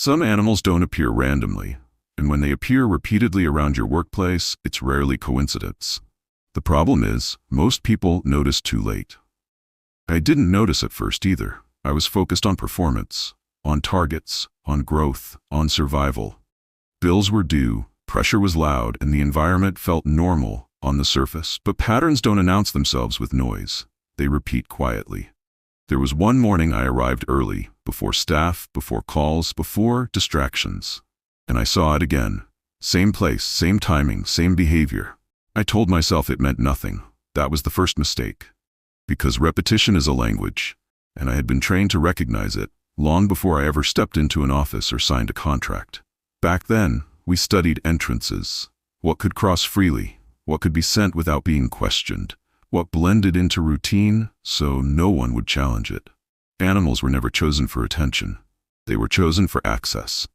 Some animals don't appear randomly, and when they appear repeatedly around your workplace, it's rarely coincidence. The problem is, most people notice too late. I didn't notice at first either. I was focused on performance, on targets, on growth, on survival. Bills were due, pressure was loud, and the environment felt normal on the surface. But patterns don't announce themselves with noise. They repeat quietly. There was one morning I arrived early, before staff, before calls, before distractions. And I saw it again. Same place, same timing, same behavior. I told myself it meant nothing. That was the first mistake. Because repetition is a language, and I had been trained to recognize it long before I ever stepped into an office or signed a contract. Back then, we studied entrances. What could cross freely? What could be sent without being questioned? What blended into routine so no one would challenge it? Animals were never chosen for attention. They were chosen for access.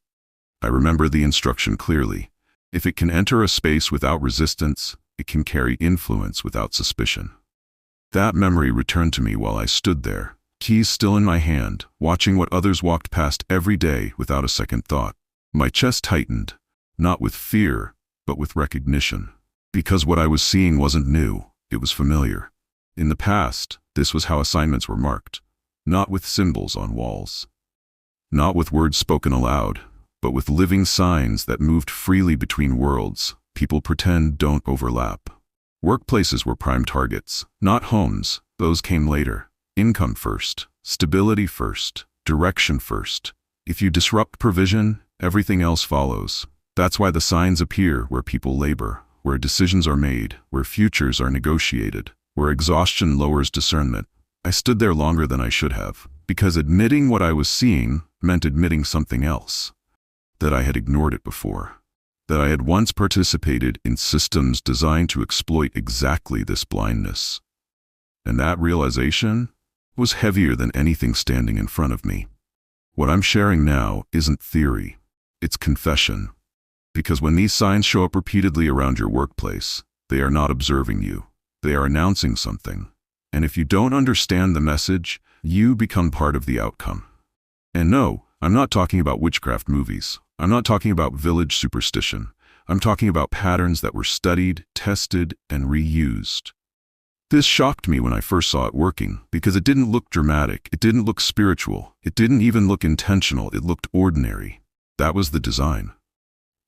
I remember the instruction clearly. If it can enter a space without resistance, it can carry influence without suspicion. That memory returned to me while I stood there, keys still in my hand, watching what others walked past every day without a second thought. My chest tightened, not with fear, but with recognition. Because what I was seeing wasn't new. It was familiar. In the past, this was how assignments were marked, not with symbols on walls, not with words spoken aloud, but with living signs that moved freely between worlds people pretend don't overlap. Workplaces were prime targets, not homes. Those came later. Income first, stability first, direction first. If you disrupt provision, everything else follows. That's why the signs appear where people labor, where decisions are made, where futures are negotiated, where exhaustion lowers discernment. I stood there longer than I should have, because admitting what I was seeing meant admitting something else. That I had ignored it before. That I had once participated in systems designed to exploit exactly this blindness. And that realization was heavier than anything standing in front of me. What I'm sharing now isn't theory, it's confession. Because when these signs show up repeatedly around your workplace, they are not observing you. They are announcing something. And if you don't understand the message, you become part of the outcome. And no, I'm not talking about witchcraft movies. I'm not talking about village superstition. I'm talking about patterns that were studied, tested, and reused. This shocked me when I first saw it working, because it didn't look dramatic, it didn't look spiritual, it didn't even look intentional, it looked ordinary. That was the design.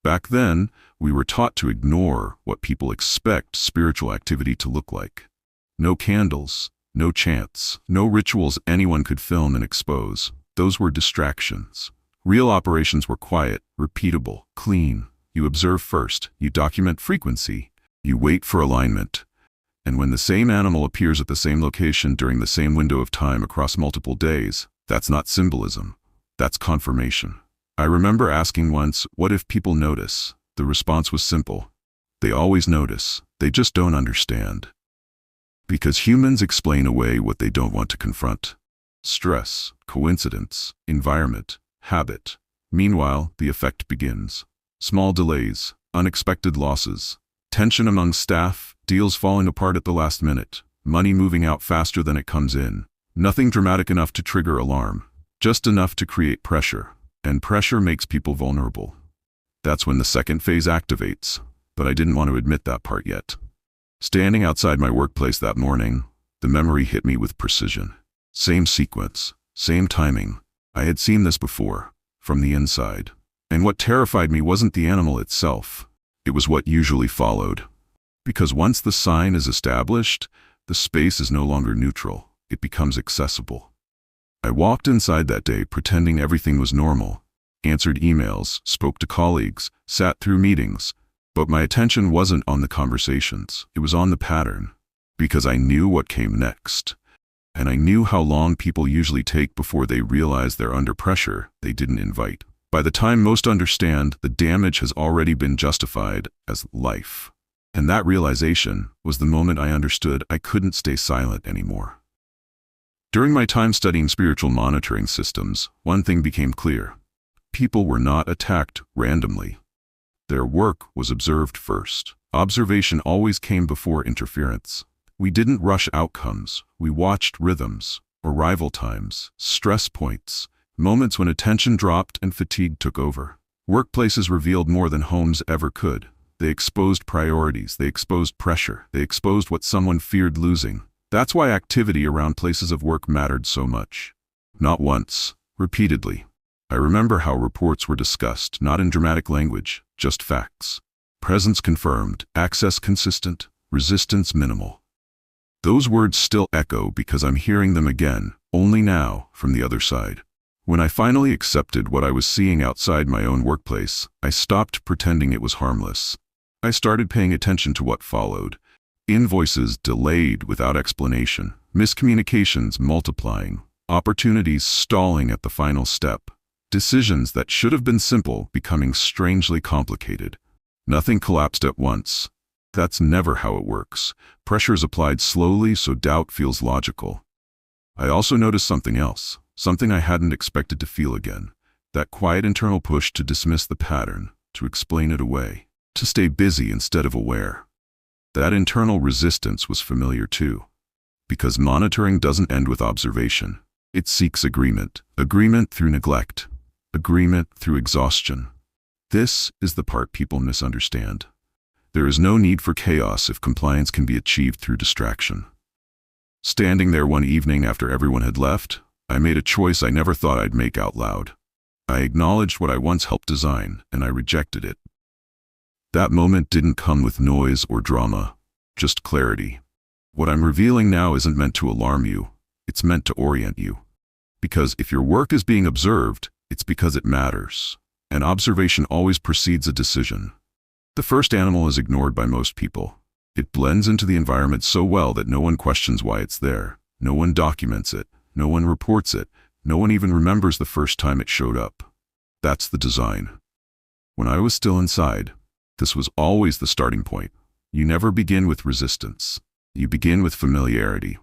Back then, we were taught to ignore what people expect spiritual activity to look like. No candles, no chants, no rituals anyone could film and expose. Those were distractions. Real operations were quiet, repeatable, clean. You observe first, you document frequency, you wait for alignment. And when the same animal appears at the same location during the same window of time across multiple days, that's not symbolism, that's confirmation. I remember asking once, what if people notice? The response was simple. They always notice, they just don't understand. Because humans explain away what they don't want to confront. Stress, coincidence, environment, habit. Meanwhile, the effect begins. Small delays, unexpected losses, tension among staff, deals falling apart at the last minute, money moving out faster than it comes in. Nothing dramatic enough to trigger alarm, just enough to create pressure. And pressure makes people vulnerable. That's when the second phase activates, but I didn't want to admit that part yet. Standing outside my workplace that morning, the memory hit me with precision. Same sequence, same timing. I had seen this before, from the inside. And what terrified me wasn't the animal itself. It was what usually followed. Because once the sign is established, the space is no longer neutral. It becomes accessible. I walked inside that day pretending everything was normal, answered emails, spoke to colleagues, sat through meetings, but my attention wasn't on the conversations, it was on the pattern, because I knew what came next, and I knew how long people usually take before they realize they're under pressure they didn't invite. By the time most understand, the damage has already been justified as life. And that realization was the moment I understood I couldn't stay silent anymore. During my time studying spiritual monitoring systems, one thing became clear. People were not attacked randomly. Their work was observed first. Observation always came before interference. We didn't rush outcomes. We watched rhythms, arrival times, stress points. Moments when attention dropped and fatigue took over. Workplaces revealed more than homes ever could. They exposed priorities, they exposed pressure, they exposed what someone feared losing. That's why activity around places of work mattered so much. Not once, repeatedly. I remember how reports were discussed, not in dramatic language, just facts. Presence confirmed, access consistent, resistance minimal. Those words still echo because I'm hearing them again, only now, from the other side. When I finally accepted what I was seeing outside my own workplace, I stopped pretending it was harmless. I started paying attention to what followed. Invoices delayed without explanation, miscommunications multiplying, opportunities stalling at the final step, decisions that should have been simple becoming strangely complicated. Nothing collapsed at once. That's never how it works. Pressure is applied slowly so doubt feels logical. I also noticed something else, something I hadn't expected to feel again. That quiet internal push to dismiss the pattern, to explain it away, to stay busy instead of aware. That internal resistance was familiar too. Because monitoring doesn't end with observation. It seeks agreement. Agreement through neglect. Agreement through exhaustion. This is the part people misunderstand. There is no need for chaos if compliance can be achieved through distraction. Standing there one evening after everyone had left, I made a choice I never thought I'd make out loud. I acknowledged what I once helped design, and I rejected it. That moment didn't come with noise or drama, just clarity. What I'm revealing now isn't meant to alarm you, it's meant to orient you. Because if your work is being observed, it's because it matters. And observation always precedes a decision. The first animal is ignored by most people. It blends into the environment so well that no one questions why it's there. No one documents it. No one reports it. No one even remembers the first time it showed up. That's the design. When I was still inside, this was always the starting point. You never begin with resistance. You begin with familiarity.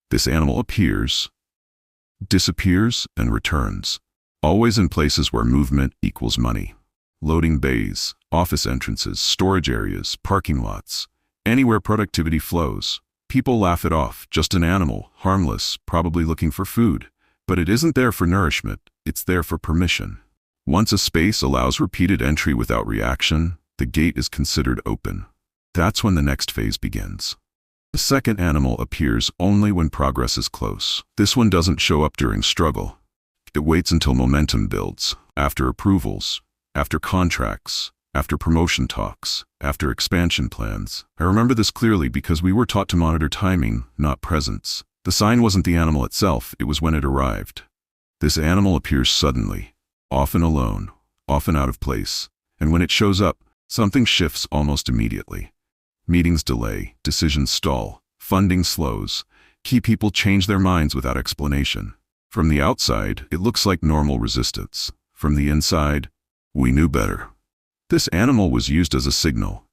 This animal appears, disappears, and returns. Always in places where movement equals money. Loading bays, office entrances, storage areas, parking lots. Anywhere productivity flows. People laugh it off, just an animal, harmless, probably looking for food. But it isn't there for nourishment, it's there for permission. Once a space allows repeated entry without reaction, the gate is considered open. That's when the next phase begins. The second animal appears only when progress is close. This one doesn't show up during struggle. It waits until momentum builds, after approvals, after contracts, after promotion talks, after expansion plans. I remember this clearly because we were taught to monitor timing, not presence. The sign wasn't the animal itself, it was when it arrived. This animal appears suddenly, often alone, often out of place, and when it shows up, something shifts almost immediately. Meetings delay, decisions stall, funding slows, key people change their minds without explanation. From the outside, it looks like normal resistance. From the inside, we knew better. This animal was used as a signal.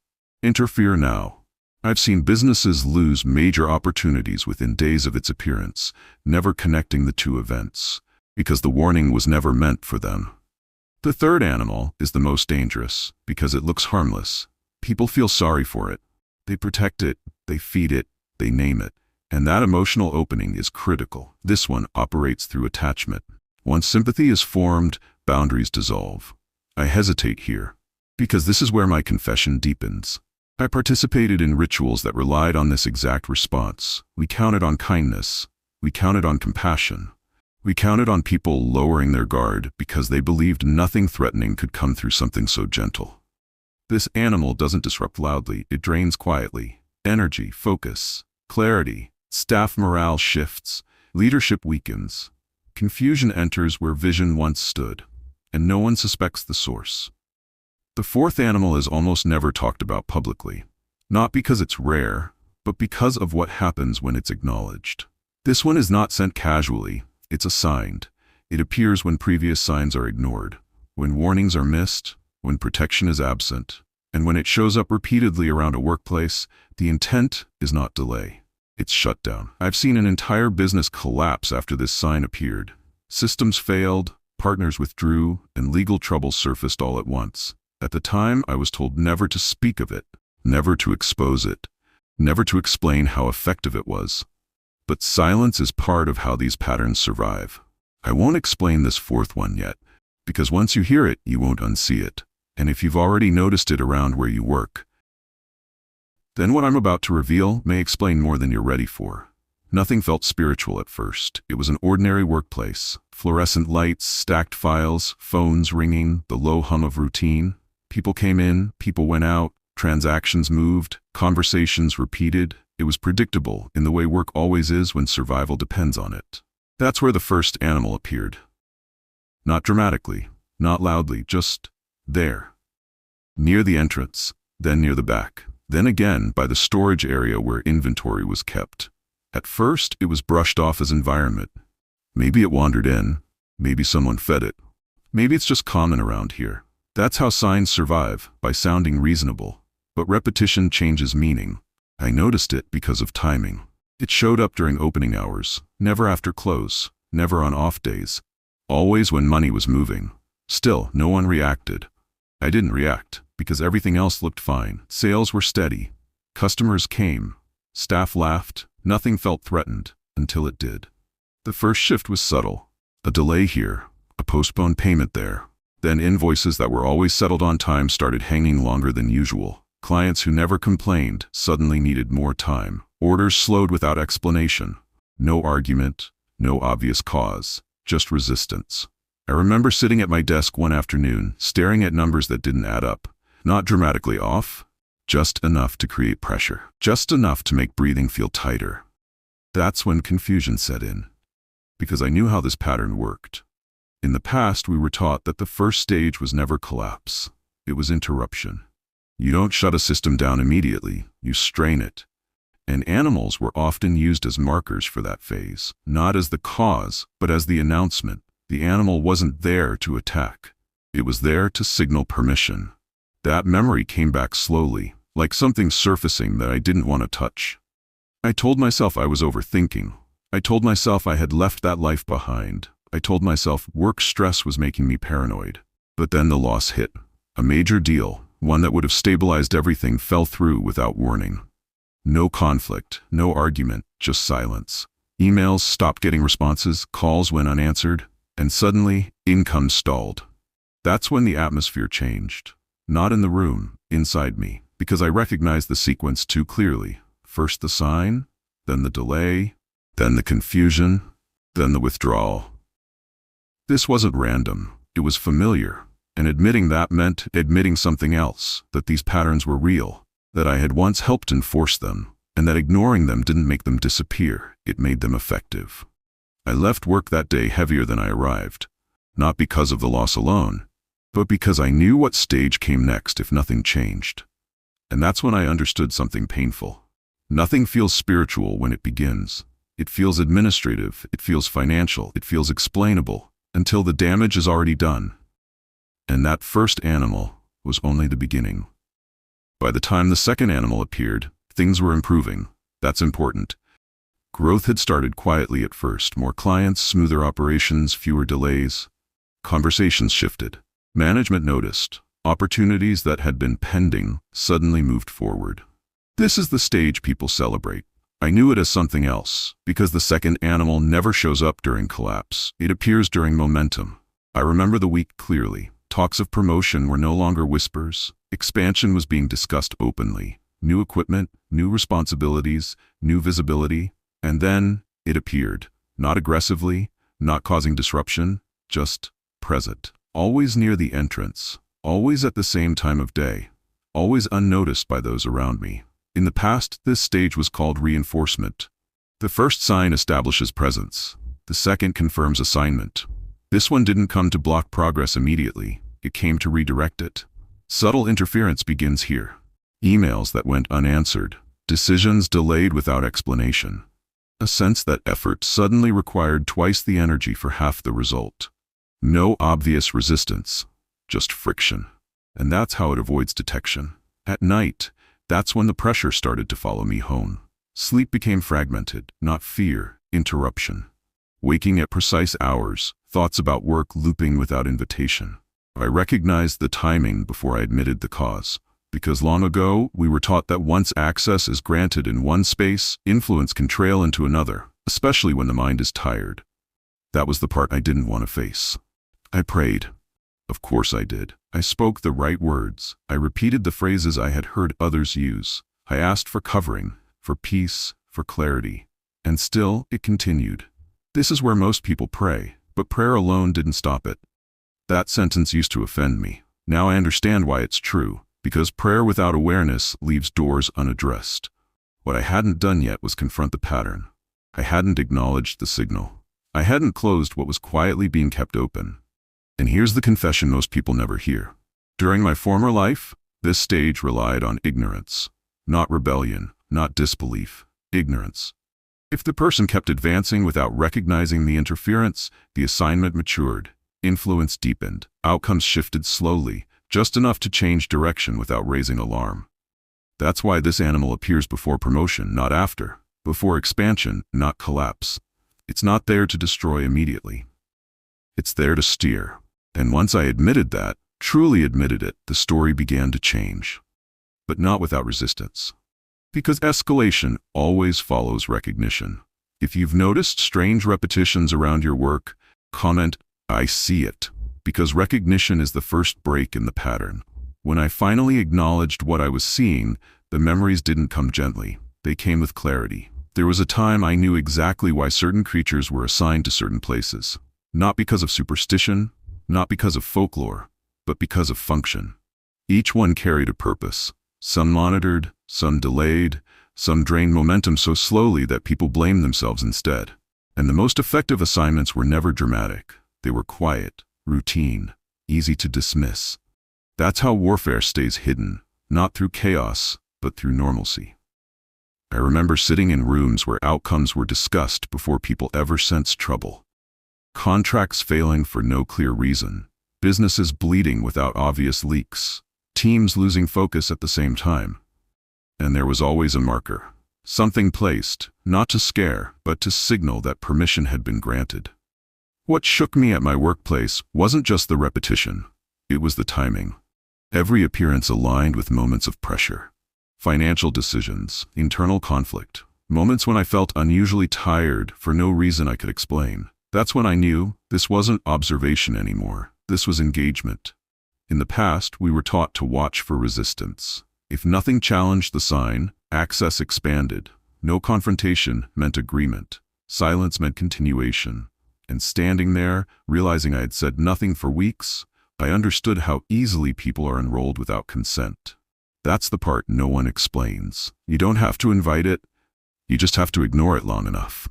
Interfere now. I've seen businesses lose major opportunities within days of its appearance, never connecting the two events, because the warning was never meant for them. The third animal is the most dangerous, because it looks harmless. People feel sorry for it. They protect it, they feed it, they name it. And that emotional opening is critical. This one operates through attachment. Once sympathy is formed, boundaries dissolve. I hesitate here, because this is where my confession deepens. I participated in rituals that relied on this exact response. We counted on kindness. We counted on compassion. We counted on people lowering their guard because they believed nothing threatening could come through something so gentle. This animal doesn't disrupt loudly, it drains quietly. Energy, focus, clarity, staff morale shifts, leadership weakens. Confusion enters where vision once stood, and no one suspects the source. The fourth animal is almost never talked about publicly, not because it's rare, but because of what happens when it's acknowledged. This one is not sent casually, it's assigned. It appears when previous signs are ignored, when warnings are missed, when protection is absent, and when it shows up repeatedly around a workplace, the intent is not delay. It's shutdown. I've seen an entire business collapse after this sign appeared. Systems failed, partners withdrew, and legal troubles surfaced all at once. At the time, I was told never to speak of it, never to expose it, never to explain how effective it was. But silence is part of how these patterns survive. I won't explain this fourth one yet, because once you hear it, you won't unsee it. And if you've already noticed it around where you work, then what I'm about to reveal may explain more than you're ready for. Nothing felt spiritual at first. It was an ordinary workplace. Fluorescent lights, stacked files, phones ringing, the low hum of routine. People came in, people went out, transactions moved, conversations repeated. It was predictable in the way work always is when survival depends on it. That's where the first animal appeared. Not dramatically, not loudly, just there. Near the entrance, then near the back, then again by the storage area where inventory was kept. At first, it was brushed off as environment. Maybe it wandered in, maybe someone fed it. Maybe it's just common around here. That's how signs survive, by sounding reasonable. But repetition changes meaning. I noticed it because of timing. It showed up during opening hours, never after close, never on off days. Always when money was moving. Still, no one reacted. I didn't react, because everything else looked fine. Sales were steady. Customers came. Staff laughed. Nothing felt threatened, until it did. The first shift was subtle. A delay here, a postponed payment there. Then invoices that were always settled on time started hanging longer than usual. Clients who never complained suddenly needed more time. Orders slowed without explanation. No argument, no obvious cause, just resistance. I remember sitting at my desk one afternoon, staring at numbers that didn't add up. Not dramatically off, just enough to create pressure. Just enough to make breathing feel tighter. That's when confusion set in. Because I knew how this pattern worked. In the past, we were taught that the first stage was never collapse. It was interruption. You don't shut a system down immediately, you strain it. And animals were often used as markers for that phase. Not as the cause, but as the announcement. The animal wasn't there to attack. It was there to signal permission. That memory came back slowly, like something surfacing that I didn't want to touch. I told myself I was overthinking. I told myself I had left that life behind. I told myself work stress was making me paranoid. But then the loss hit. A major deal, one that would have stabilized everything, fell through without warning. No conflict, no argument, just silence. Emails stopped getting responses, calls went unanswered, and suddenly, income stalled. That's when the atmosphere changed. Not in the room, inside me, because I recognized the sequence too clearly. First the sign, then the delay, then the confusion, then the withdrawal. This wasn't random, it was familiar, and admitting that meant admitting something else, that these patterns were real, that I had once helped enforce them, and that ignoring them didn't make them disappear, it made them effective. I left work that day heavier than I arrived, not because of the loss alone, but because I knew what stage came next if nothing changed. And that's when I understood something painful. Nothing feels spiritual when it begins. It feels administrative, it feels financial, it feels explainable, until the damage is already done. And that first animal was only the beginning. By the time the second animal appeared, things were improving. That's important. Growth had started quietly at first. More clients, smoother operations, fewer delays. Conversations shifted. Management noticed. Opportunities that had been pending suddenly moved forward. This is the stage people celebrate. I knew it as something else, because the second animal never shows up during collapse. It appears during momentum. I remember the week clearly. Talks of promotion were no longer whispers. Expansion was being discussed openly. New equipment, new responsibilities, new visibility. And then it appeared. Not aggressively, not causing disruption, just present. Always near the entrance. Always at the same time of day. Always unnoticed by those around me. In the past, this stage was called reinforcement. The first sign establishes presence. The second confirms assignment. This one didn't come to block progress immediately. It came to redirect it. Subtle interference begins here. Emails that went unanswered. Decisions delayed without explanation. A sense that effort suddenly required twice the energy for half the result. No obvious resistance, just friction. And that's how it avoids detection. At night, that's when the pressure started to follow me home. Sleep became fragmented, not fear, interruption. Waking at precise hours, thoughts about work looping without invitation. I recognized the timing before I admitted the cause. Because long ago, we were taught that once access is granted in one space, influence can trail into another, especially when the mind is tired. That was the part I didn't want to face. I prayed. Of course I did. I spoke the right words. I repeated the phrases I had heard others use. I asked for covering, for peace, for clarity. And still, it continued. This is where most people pray, but prayer alone didn't stop it. That sentence used to offend me. Now I understand why it's true, because prayer without awareness leaves doors unaddressed. What I hadn't done yet was confront the pattern. I hadn't acknowledged the signal. I hadn't closed what was quietly being kept open. And here's the confession most people never hear. During my former life, this stage relied on ignorance. Not rebellion, not disbelief, ignorance. If the person kept advancing without recognizing the interference, the assignment matured, influence deepened, outcomes shifted slowly, just enough to change direction without raising alarm. That's why this animal appears before promotion, not after, before expansion, not collapse. It's not there to destroy immediately. It's there to steer. And once I admitted that, truly admitted it, the story began to change. But not without resistance. Because escalation always follows recognition. If you've noticed strange repetitions around your work, comment, "I see it," because recognition is the first break in the pattern. When I finally acknowledged what I was seeing, the memories didn't come gently. They came with clarity. There was a time I knew exactly why certain creatures were assigned to certain places. Not because of superstition, not because of folklore, but because of function. Each one carried a purpose. Some monitored, some delayed, some drained momentum so slowly that people blamed themselves instead. And the most effective assignments were never dramatic. They were quiet, routine, easy to dismiss. That's how warfare stays hidden, not through chaos, but through normalcy. I remember sitting in rooms where outcomes were discussed before people ever sensed trouble. Contracts failing for no clear reason, businesses bleeding without obvious leaks, teams losing focus at the same time. And there was always a marker. Something placed, not to scare, but to signal that permission had been granted. What shook me at my workplace wasn't just the repetition, it was the timing. Every appearance aligned with moments of pressure. Financial decisions, internal conflict, moments when I felt unusually tired for no reason I could explain. That's when I knew this wasn't observation anymore, this was engagement. In the past, we were taught to watch for resistance. If nothing challenged the sign, access expanded. No confrontation meant agreement. Silence meant continuation. And standing there, realizing I had said nothing for weeks, I understood how easily people are enrolled without consent. That's the part no one explains. You don't have to invite it, you just have to ignore it long enough.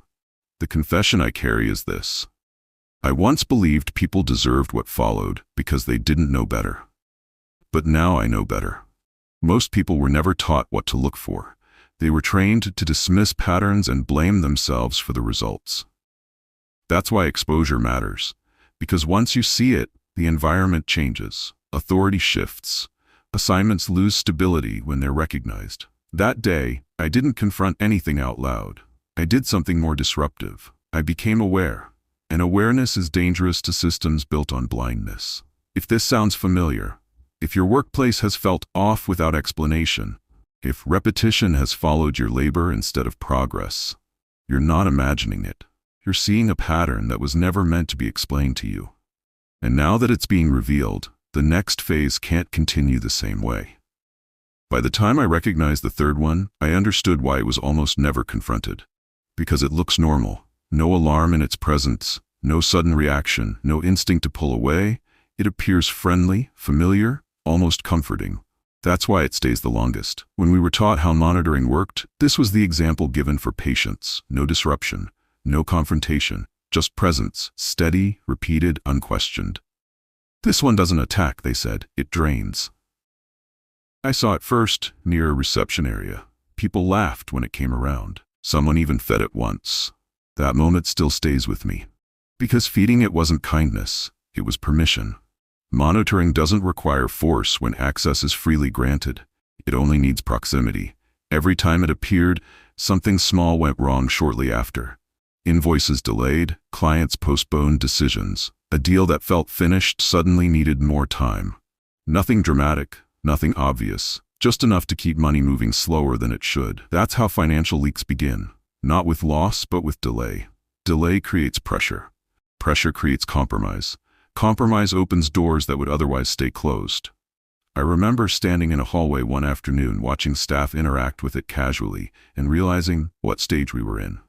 The confession I carry is this. I once believed people deserved what followed because they didn't know better. But now I know better. Most people were never taught what to look for. They were trained to dismiss patterns and blame themselves for the results. That's why exposure matters. Because once you see it, the environment changes. Authority shifts. Assignments lose stability when they're recognized. That day, I didn't confront anything out loud. I did something more disruptive. I became aware. And awareness is dangerous to systems built on blindness. If this sounds familiar, if your workplace has felt off without explanation, if repetition has followed your labor instead of progress, you're not imagining it. You're seeing a pattern that was never meant to be explained to you. And now that it's being revealed, the next phase can't continue the same way. By the time I recognized the third one, I understood why it was almost never confronted. Because it looks normal. No alarm in its presence, no sudden reaction, no instinct to pull away. It appears friendly, familiar, almost comforting. That's why it stays the longest. When we were taught how monitoring worked, this was the example given for patience. No disruption, no confrontation, just presence, steady, repeated, unquestioned. This one doesn't attack, they said, it drains. I saw it first, near a reception area. People laughed when it came around. Someone even fed it once. That moment still stays with me. Because feeding it wasn't kindness, it was permission. Monitoring doesn't require force when access is freely granted. It only needs proximity. Every time it appeared, something small went wrong shortly after. Invoices delayed, clients postponed decisions. A deal that felt finished suddenly needed more time. Nothing dramatic, nothing obvious, just enough to keep money moving slower than it should. That's how financial leaks begin. Not with loss, but with delay. Delay creates pressure. Pressure creates compromise. Compromise opens doors that would otherwise stay closed. I remember standing in a hallway one afternoon watching staff interact with it casually and realizing what stage we were in.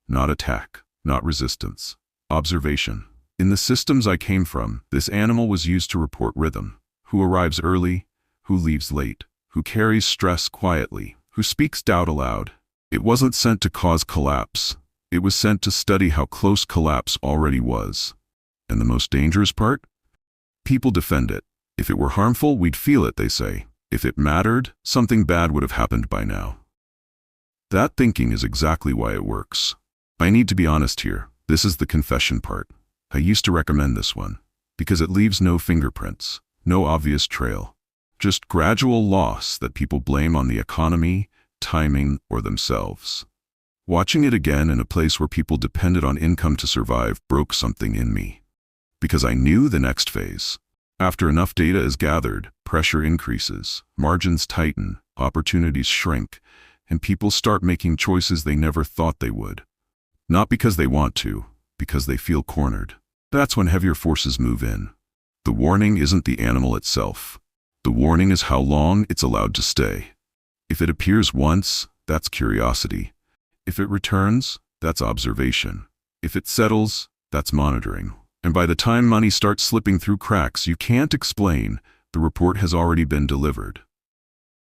Not attack, not resistance. Observation. In the systems I came from, this animal was used to report rhythm. Who arrives early, who leaves late, who carries stress quietly, who speaks doubt aloud. It wasn't sent to cause collapse. It was sent to study how close collapse already was. And the most dangerous part? People defend it. If it were harmful, we'd feel it, they say. If it mattered, something bad would have happened by now. That thinking is exactly why it works. I need to be honest here. This is the confession part. I used to recommend this one, because it leaves no fingerprints, no obvious trail. Just gradual loss that people blame on the economy, timing, or themselves. Watching it again in a place where people depended on income to survive broke something in me. Because I knew the next phase. After enough data is gathered, pressure increases, margins tighten, opportunities shrink, and people start making choices they never thought they would. Not because they want to, because they feel cornered. That's when heavier forces move in. The warning isn't the animal itself. The warning is how long it's allowed to stay. If it appears once, that's curiosity. If it returns, that's observation. If it settles, that's monitoring. And by the time money starts slipping through cracks you can't explain, the report has already been delivered.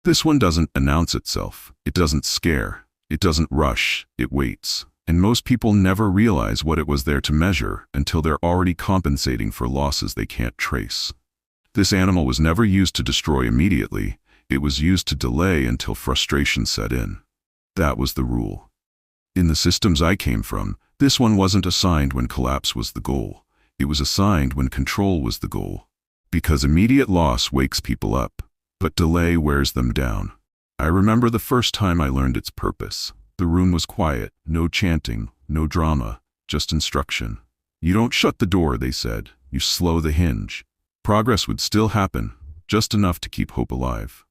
This one doesn't announce itself. It doesn't scare. It doesn't rush. It waits. And most people never realize what it was there to measure until they're already compensating for losses they can't trace. This animal was never used to destroy immediately. It was used to delay until frustration set in. That was the rule. In the systems I came from, this one wasn't assigned when collapse was the goal. It was assigned when control was the goal. Because immediate loss wakes people up, but delay wears them down. I remember the first time I learned its purpose. The room was quiet, no chanting, no drama, just instruction. You don't shut the door, they said. You slow the hinge. Progress would still happen, just enough to keep hope alive.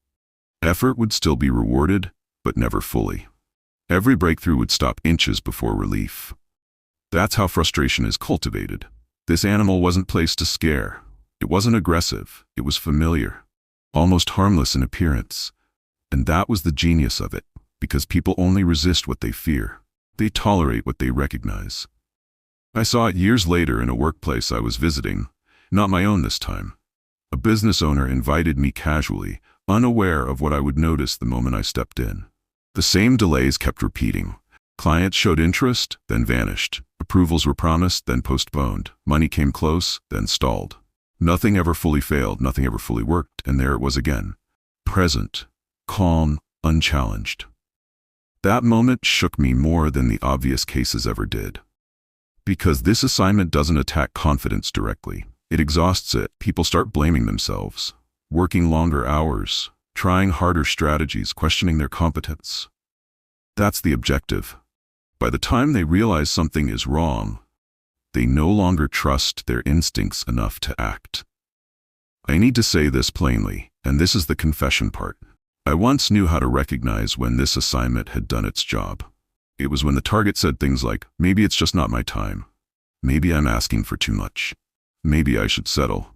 Effort would still be rewarded, but never fully. Every breakthrough would stop inches before relief. That's how frustration is cultivated. This animal wasn't placed to scare. It wasn't aggressive. It was familiar, almost harmless in appearance. And that was the genius of it. Because people only resist what they fear. They tolerate what they recognize. I saw it years later in a workplace I was visiting, not my own this time. A business owner invited me casually, unaware of what I would notice the moment I stepped in. The same delays kept repeating. Clients showed interest, then vanished. Approvals were promised, then postponed. Money came close, then stalled. Nothing ever fully failed, nothing ever fully worked, and there it was again. Present, calm, unchallenged. That moment shook me more than the obvious cases ever did. Because this assignment doesn't attack confidence directly. It exhausts it. People start blaming themselves, working longer hours, trying harder strategies, questioning their competence. That's the objective. By the time they realize something is wrong, they no longer trust their instincts enough to act. I need to say this plainly, and this is the confession part. I once knew how to recognize when this assignment had done its job. It was when the target said things like, maybe it's just not my time. Maybe I'm asking for too much. Maybe I should settle.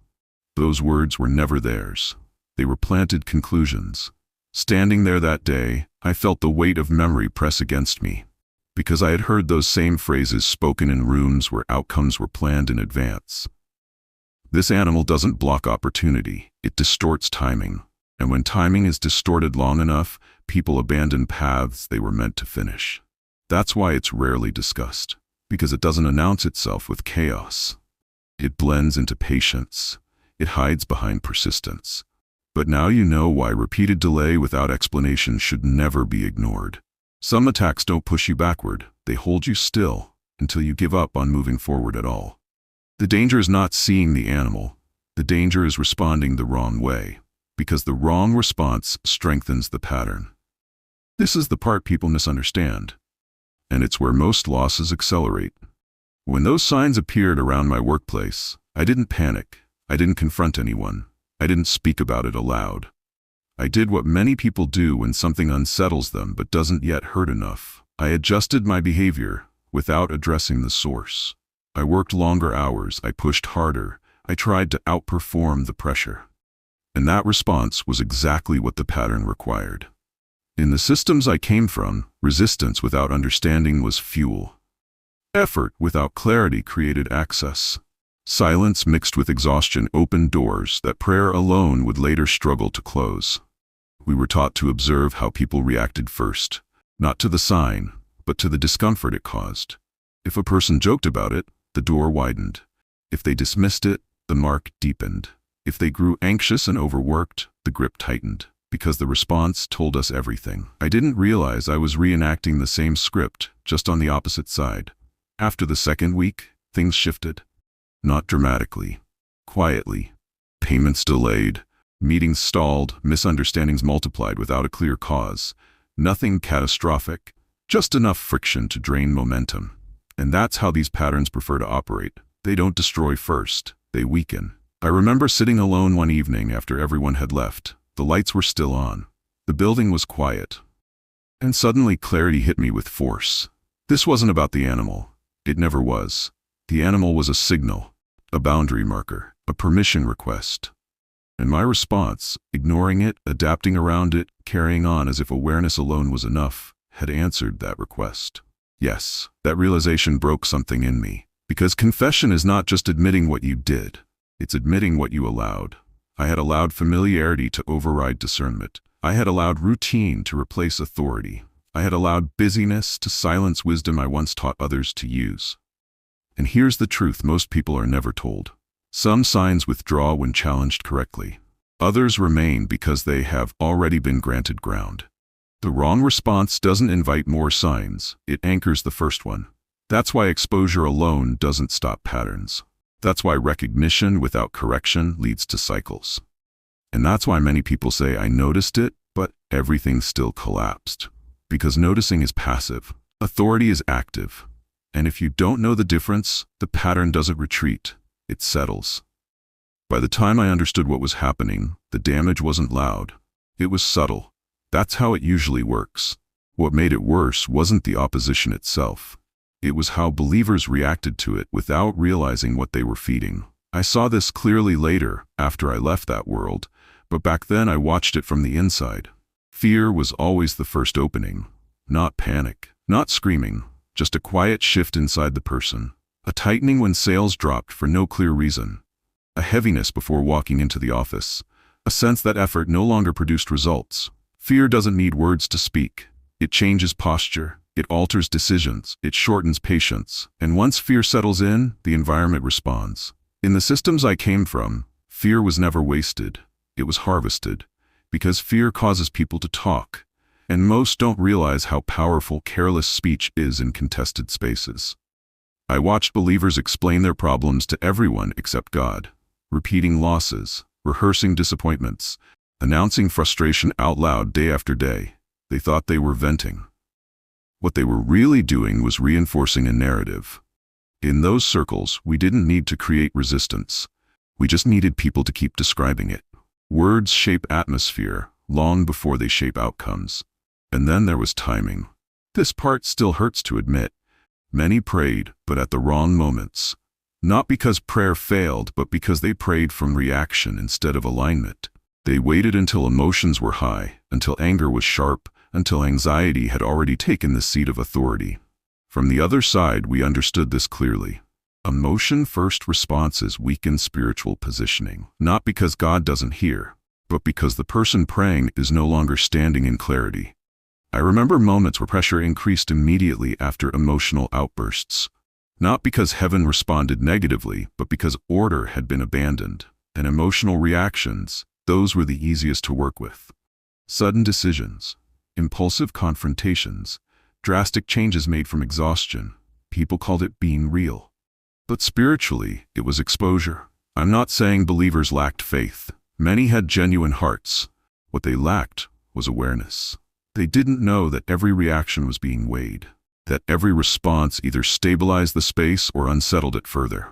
Those words were never theirs. They were planted conclusions. Standing there that day, I felt the weight of memory press against me. Because I had heard those same phrases spoken in rooms where outcomes were planned in advance. This animal doesn't block opportunity. It distorts timing. And when timing is distorted long enough, people abandon paths they were meant to finish. That's why it's rarely discussed, because it doesn't announce itself with chaos. It blends into patience. It hides behind persistence. But now you know why repeated delay without explanation should never be ignored. Some attacks don't push you backward. They hold you still until you give up on moving forward at all. The danger is not seeing the animal. The danger is responding the wrong way. Because the wrong response strengthens the pattern. This is the part people misunderstand, and it's where most losses accelerate. When those signs appeared around my workplace, I didn't panic. I didn't confront anyone. I didn't speak about it aloud. I did what many people do when something unsettles them but doesn't yet hurt enough. I adjusted my behavior without addressing the source. I worked longer hours, I pushed harder, I tried to outperform the pressure. And that response was exactly what the pattern required. In the systems I came from, resistance without understanding was fuel. Effort without clarity created access. Silence mixed with exhaustion opened doors that prayer alone would later struggle to close. We were taught to observe how people reacted first, not to the sign, but to the discomfort it caused. If a person joked about it, the door widened. If they dismissed it, the mark deepened. If they grew anxious and overworked, the grip tightened, because the response told us everything. I didn't realize I was reenacting the same script, just on the opposite side. After the second week, things shifted. Not dramatically, quietly. Payments delayed, meetings stalled, misunderstandings multiplied without a clear cause. Nothing catastrophic, just enough friction to drain momentum. And that's how these patterns prefer to operate. They don't destroy first, they weaken. I remember sitting alone one evening after everyone had left. The lights were still on. The building was quiet. And suddenly clarity hit me with force. This wasn't about the animal. It never was. The animal was a signal, a boundary marker, a permission request. And my response, ignoring it, adapting around it, carrying on as if awareness alone was enough, had answered that request. Yes, that realization broke something in me. Because confession is not just admitting what you did. It's admitting what you allowed. I had allowed familiarity to override discernment. I had allowed routine to replace authority. I had allowed busyness to silence wisdom I once taught others to use. And here's the truth most people are never told. Some signs withdraw when challenged correctly. Others remain because they have already been granted ground. The wrong response doesn't invite more signs, it anchors the first one. That's why exposure alone doesn't stop patterns. That's why recognition without correction leads to cycles. And that's why many people say, I noticed it, but everything still collapsed. Because noticing is passive, authority is active. And if you don't know the difference, the pattern doesn't retreat, it settles. By the time I understood what was happening, the damage wasn't loud. It was subtle. That's how it usually works. What made it worse wasn't the opposition itself. It was how believers reacted to it without realizing what they were feeding. I saw this clearly later, after I left that world, but back then I watched it from the inside. Fear was always the first opening. Not panic, not screaming, just a quiet shift inside the person. A tightening when sales dropped for no clear reason. A heaviness before walking into the office. A sense that effort no longer produced results. Fear doesn't need words to speak. It changes posture. It alters decisions. It shortens patience. And once fear settles in, the environment responds. In the systems I came from, fear was never wasted. It was harvested. Because fear causes people to talk. And most don't realize how powerful careless speech is in contested spaces. I watched believers explain their problems to everyone except God. Repeating losses, rehearsing disappointments, announcing frustration out loud day after day. They thought they were venting. What they were really doing was reinforcing a narrative. In those circles, we didn't need to create resistance. We just needed people to keep describing it. Words shape atmosphere long before they shape outcomes. And then there was timing. This part still hurts to admit. Many prayed, but at the wrong moments. Not because prayer failed, but because they prayed from reaction instead of alignment. They waited until emotions were high, until anger was sharp, until anxiety had already taken the seat of authority. From the other side, we understood this clearly. Emotion-first responses weaken spiritual positioning, not because God doesn't hear, but because the person praying is no longer standing in clarity. I remember moments where pressure increased immediately after emotional outbursts, not because heaven responded negatively, but because order had been abandoned. And emotional reactions, those were the easiest to work with. Sudden decisions, impulsive confrontations, drastic changes made from exhaustion. People called it being real. But spiritually, it was exposure. I'm not saying believers lacked faith. Many had genuine hearts. What they lacked was awareness. They didn't know that every reaction was being weighed, that every response either stabilized the space or unsettled it further.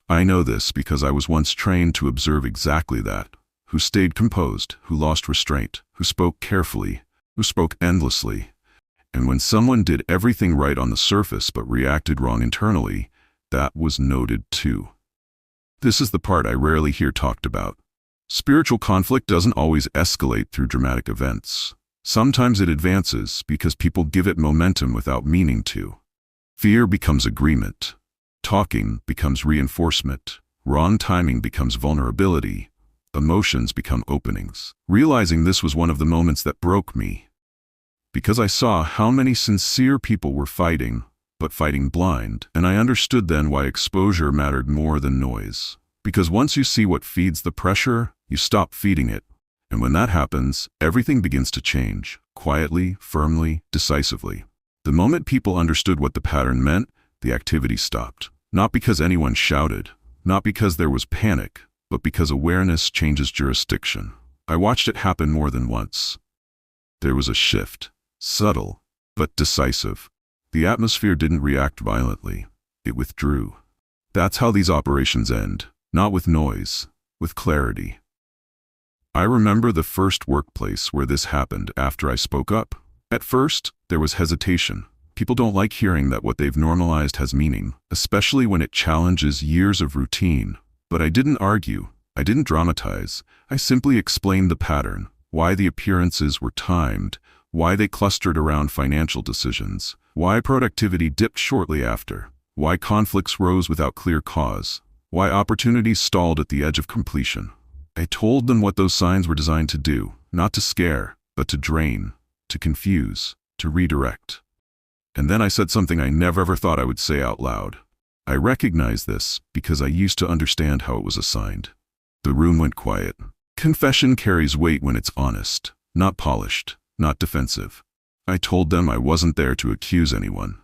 I know this because I was once trained to observe exactly that. Who stayed composed, who lost restraint, who spoke carefully, who spoke endlessly. And when someone did everything right on the surface but reacted wrong internally, That was noted too. This is the part I rarely hear talked about. Spiritual conflict doesn't always escalate through dramatic events. Sometimes it advances because people give it momentum without meaning to. Fear becomes agreement. Talking becomes reinforcement. Wrong timing becomes vulnerability. Emotions become openings. Realizing this was one of the moments that broke me. Because I saw how many sincere people were fighting, but fighting blind, and I understood then why exposure mattered more than noise. Because once you see what feeds the pressure, you stop feeding it. And when that happens, everything begins to change, quietly, firmly, decisively. The moment people understood what the pattern meant, the activity stopped. Not because anyone shouted, not because there was panic, but because awareness changes jurisdiction. I watched it happen more than once. There was a shift, subtle, but decisive. The atmosphere didn't react violently. It withdrew. That's how these operations end, not with noise, with clarity. I remember the first workplace where this happened after I spoke up. At first, there was hesitation. People don't like hearing that what they've normalized has meaning, especially when it challenges years of routine. But I didn't argue. I didn't dramatize. I simply explained the pattern, why the appearances were timed, why they clustered around financial decisions, why productivity dipped shortly after, why conflicts rose without clear cause, why opportunities stalled at the edge of completion. I told them what those signs were designed to do, not to scare, but to drain, to confuse, to redirect. And then I said something I never ever thought I would say out loud. I recognize this because I used to understand how it was assigned. The room went quiet. Confession carries weight when it's honest, not polished, not defensive. I told them I wasn't there to accuse anyone.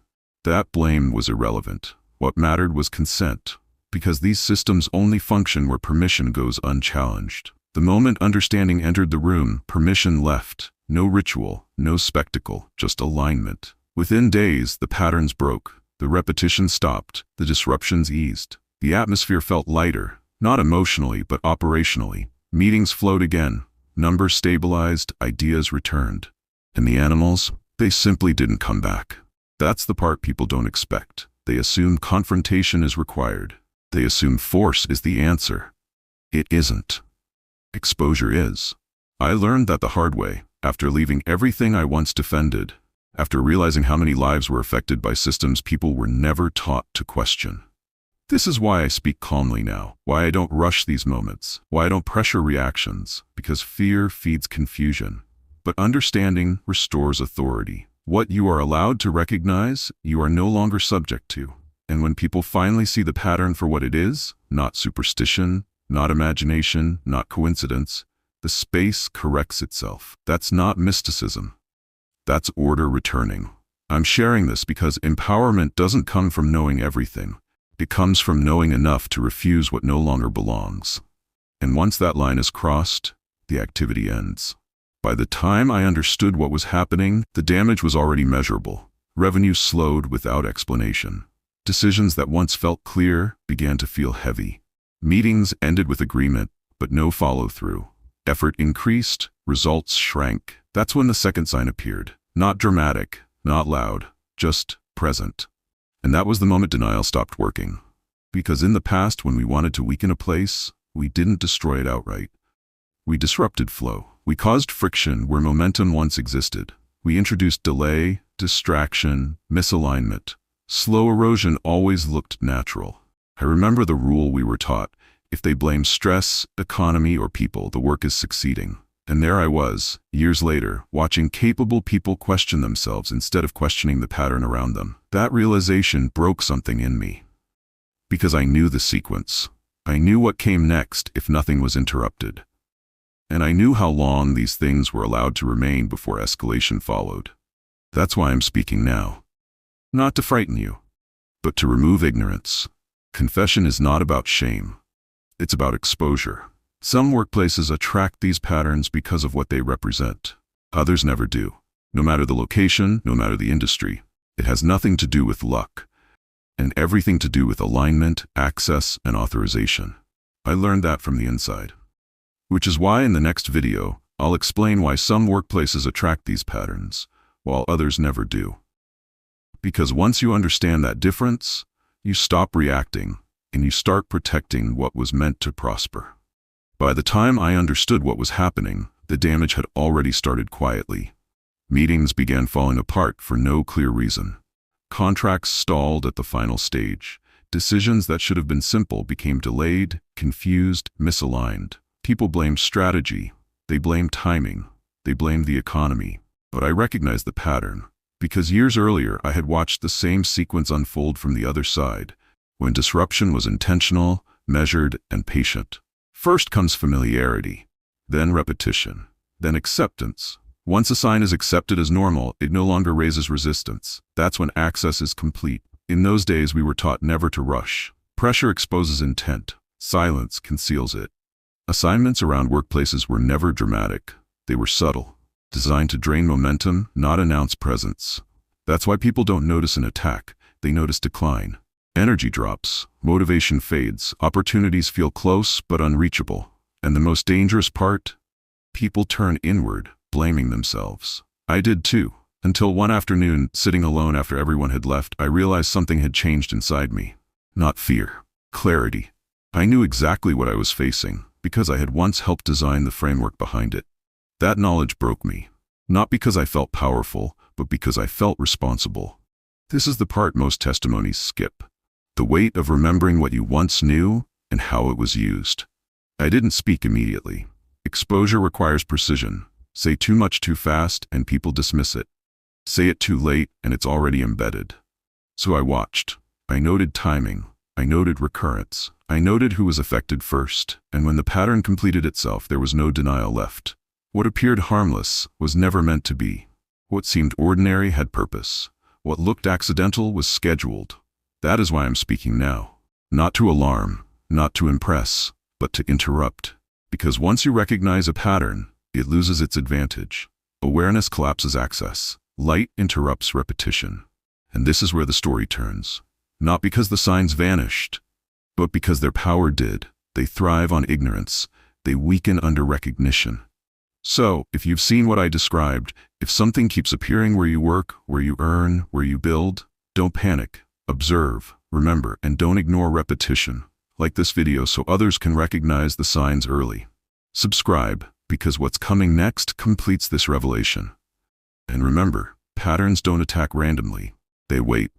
That blame was irrelevant. What mattered was consent, because these systems only function where permission goes unchallenged. The moment understanding entered the room, permission left. No ritual, no spectacle, just alignment. Within days, the patterns broke. The repetition stopped. The disruptions eased. The atmosphere felt lighter, not emotionally, but operationally. Meetings flowed again. Numbers stabilized. Ideas returned. And the animals? They simply didn't come back. That's the part people don't expect. They assume confrontation is required. They assume force is the answer. It isn't. Exposure is. I learned that the hard way, after leaving everything I once defended, after realizing how many lives were affected by systems people were never taught to question. This is why I speak calmly now, why I don't rush these moments, why I don't pressure reactions, because fear feeds confusion. But understanding restores authority. What you are allowed to recognize, you are no longer subject to. And when people finally see the pattern for what it is, not superstition, not imagination, not coincidence, the space corrects itself. That's not mysticism. That's order returning. I'm sharing this because empowerment doesn't come from knowing everything. It comes from knowing enough to refuse what no longer belongs. And once that line is crossed, the activity ends. By the time I understood what was happening, the damage was already measurable. Revenue slowed without explanation. Decisions that once felt clear began to feel heavy. Meetings ended with agreement, but no follow-through. Effort increased, results shrank. That's when the second sign appeared. Not dramatic, not loud, just present. And that was the moment denial stopped working. Because in the past, when we wanted to weaken a place, we didn't destroy it outright. We disrupted flow. We caused friction where momentum once existed. We introduced delay, distraction, misalignment. Slow erosion always looked natural. I remember the rule we were taught. If they blame stress, economy, or people, the work is succeeding. And there I was, years later, watching capable people question themselves instead of questioning the pattern around them. That realization broke something in me. Because I knew the sequence. I knew what came next if nothing was interrupted. And I knew how long these things were allowed to remain before escalation followed. That's why I'm speaking now. Not to frighten you, but to remove ignorance. Confession is not about shame. It's about exposure. Some workplaces attract these patterns because of what they represent. Others never do. No matter the location, no matter the industry. It has nothing to do with luck, and everything to do with alignment, access, and authorization. I learned that from the inside. Which is why in the next video, I'll explain why some workplaces attract these patterns, while others never do. Because once you understand that difference, You stop reacting, and you start protecting what was meant to prosper. By the time I understood what was happening, the damage had already started quietly. Meetings began falling apart for no clear reason. Contracts stalled at the final stage. Decisions that should have been simple became delayed, confused, misaligned. People blamed strategy. They blamed timing. They blamed the economy. But I recognized the pattern, because years earlier I had watched the same sequence unfold from the other side, when disruption was intentional, measured, and patient. First comes familiarity, then repetition, then acceptance. Once a sign is accepted as normal, it no longer raises resistance. That's when access is complete. In those days, we were taught never to rush. Pressure exposes intent. Silence conceals it. Assignments around workplaces were never dramatic. They were subtle, designed to drain momentum, not announce presence. That's why people don't notice an attack. They notice decline. Energy drops, motivation fades, opportunities feel close but unreachable. And the most dangerous part? People turn inward, blaming themselves. I did too. Until one afternoon, sitting alone after everyone had left, I realized something had changed inside me. Not fear, clarity. I knew exactly what I was facing, because I had once helped design the framework behind it. That knowledge broke me. Not because I felt powerful, but because I felt responsible. This is the part most testimonies skip. The weight of remembering what you once knew and how it was used. I didn't speak immediately. Exposure requires precision. Say too much too fast and people dismiss it. Say it too late and it's already embedded. So I watched. I noted timing. I noted recurrence. I noted who was affected first, and when the pattern completed itself, there was no denial left. What appeared harmless was never meant to be. What seemed ordinary had purpose. What looked accidental was scheduled. That is why I'm speaking now. Not to alarm, not to impress, but to interrupt. Because once you recognize a pattern, it loses its advantage. Awareness collapses access. Light interrupts repetition. And this is where the story turns. Not because the signs vanished, but because their power did. They thrive on ignorance. They weaken under recognition. So, if you've seen what I described, if something keeps appearing where you work, where you earn, where you build, don't panic. Observe, remember, and don't ignore repetition. Like this video so others can recognize the signs early. Subscribe, because what's coming next completes this revelation. And remember, patterns don't attack randomly. They wait.